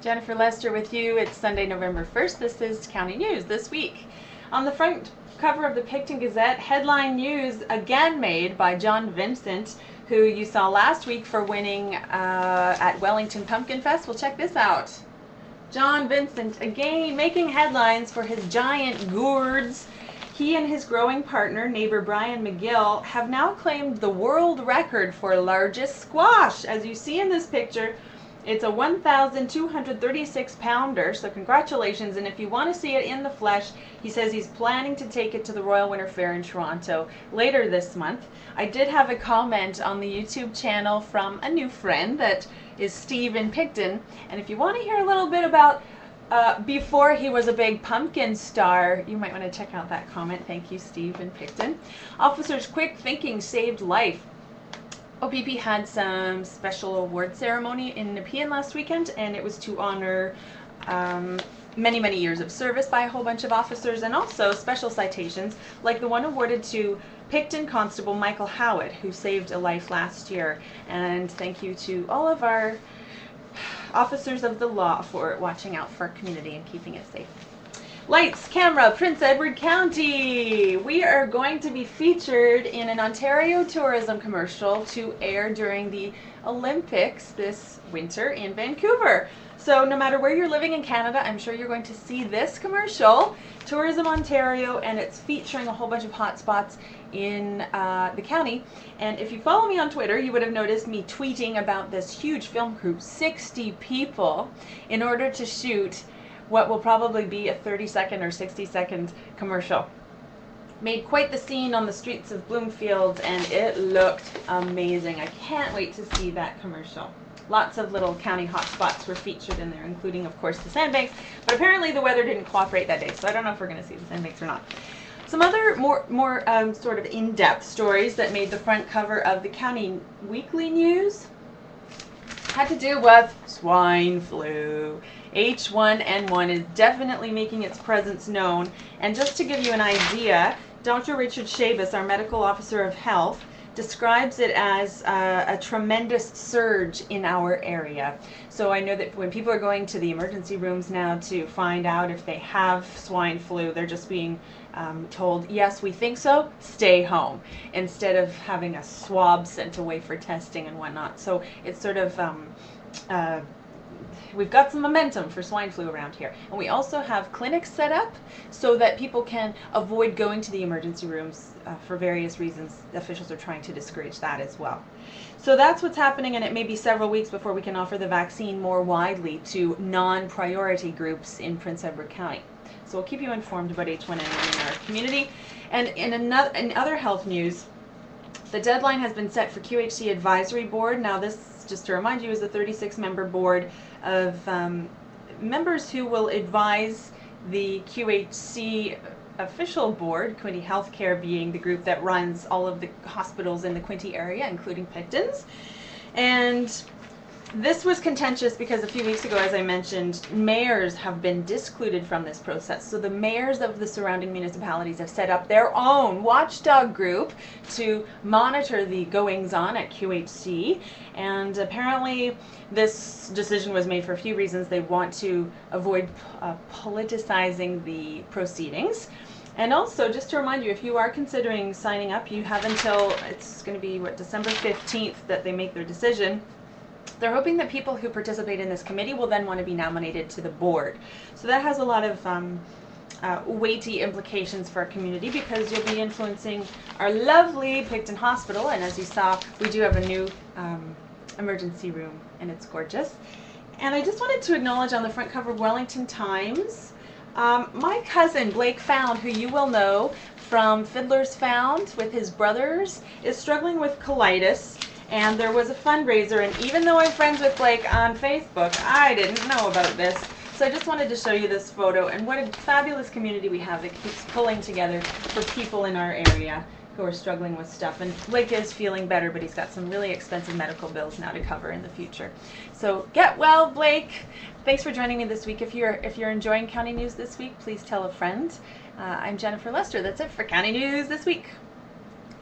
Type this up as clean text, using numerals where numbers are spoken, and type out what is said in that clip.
Jennifer Lester with you. It's Sunday, November 1st. This is County News This Week. On the front cover of the Picton Gazette, headline news again made by John Vincent, who you saw last week for winning at Wellington Pumpkin Fest. Well, check this out. John Vincent again making headlines for his giant gourds. He and his growing partner, neighbor Brian McGill, have now claimed the world record for largest squash. As you see in this picture, it's a 1,236 pounder, so congratulations. And if you want to see it in the flesh, he says he's planning to take it to the Royal Winter Fair in Toronto later this month. I did have a comment on the YouTube channel from a new friend that is Steve in Picton, and if you want to hear a little bit about before he was a big pumpkin star, you might want to check out that comment. Thank you, Steve in Picton. Officers' quick thinking saved life. OPP had some special award ceremony in Nepean last weekend, and it was to honor many years of service by a whole bunch of officers, and also special citations like the one awarded to Picton Constable Michael Howitt, who saved a life last year. And thank you to all of our officers of the law for watching out for our community and keeping it safe. Lights, camera, Prince Edward County. We are going to be featured in an Ontario tourism commercial to air during the Olympics this winter in Vancouver. So no matter where you're living in Canada, I'm sure you're going to see this commercial, Tourism Ontario, and it's featuring a whole bunch of hot spots in the county. And if you follow me on Twitter, you would have noticed me tweeting about this huge film crew, 60 people, in order to shoot what will probably be a 30-second or 60-second commercial. Made quite the scene on the streets of Bloomfield, and it looked amazing. I can't wait to see that commercial. Lots of little county hotspots were featured in there, including, of course, the sandbanks. But apparently the weather didn't cooperate that day, so I don't know if we're going to see the sandbanks or not. Some other more sort of in-depth stories that made the front cover of the County Weekly News had to do with swine flu. H1N1 is definitely making its presence known. And just to give you an idea, Dr. Richard Shabas, our medical officer of health, describes it as a tremendous surge in our area. So I know that when people are going to the emergency rooms now to find out if they have swine flu, they're just being told, yes, we think so, stay home, instead of having a swab sent away for testing and whatnot. So it's sort of we've got some momentum for swine flu around here. And we also have clinics set up so that people can avoid going to the emergency rooms for various reasons. Officials are trying to discourage that as well. So that's what's happening, and it may be several weeks before we can offer the vaccine more widely to non-priority groups in Prince Edward County. So we'll keep you informed about H1N1 in our community. And in other health news, the deadline has been set for QHC Advisory Board. Now this, just to remind you, is a 36-member board of members who will advise the QHC official board, Quinte Healthcare being the group that runs all of the hospitals in the Quinte area, including Picton's. And this was contentious because a few weeks ago, as I mentioned, mayors have been discluded from this process. So the mayors of the surrounding municipalities have set up their own watchdog group to monitor the goings-on at QHC. And apparently this decision was made for a few reasons. They want to avoid politicizing the proceedings. And also, just to remind you, if you are considering signing up, you have until, it's going to be, what, December 15th that they make their decision. They're hoping that people who participate in this committee will then want to be nominated to the board. So that has a lot of weighty implications for our community, because you'll be influencing our lovely Picton Hospital. And as you saw, we do have a new emergency room, and it's gorgeous. And I just wanted to acknowledge on the front cover of Wellington Times, my cousin Blake Found, who you will know from Fiddler's Found with his brothers, is struggling with colitis. And there was a fundraiser, and even though I'm friends with Blake on Facebook, I didn't know about this. So I just wanted to show you this photo, and what a fabulous community we have that keeps pulling together for people in our area who are struggling with stuff. And Blake is feeling better, but he's got some really expensive medical bills now to cover in the future. So get well, Blake. Thanks for joining me this week. If you're enjoying County News This Week, please tell a friend. I'm Jennifer Lester. That's it for County News This Week.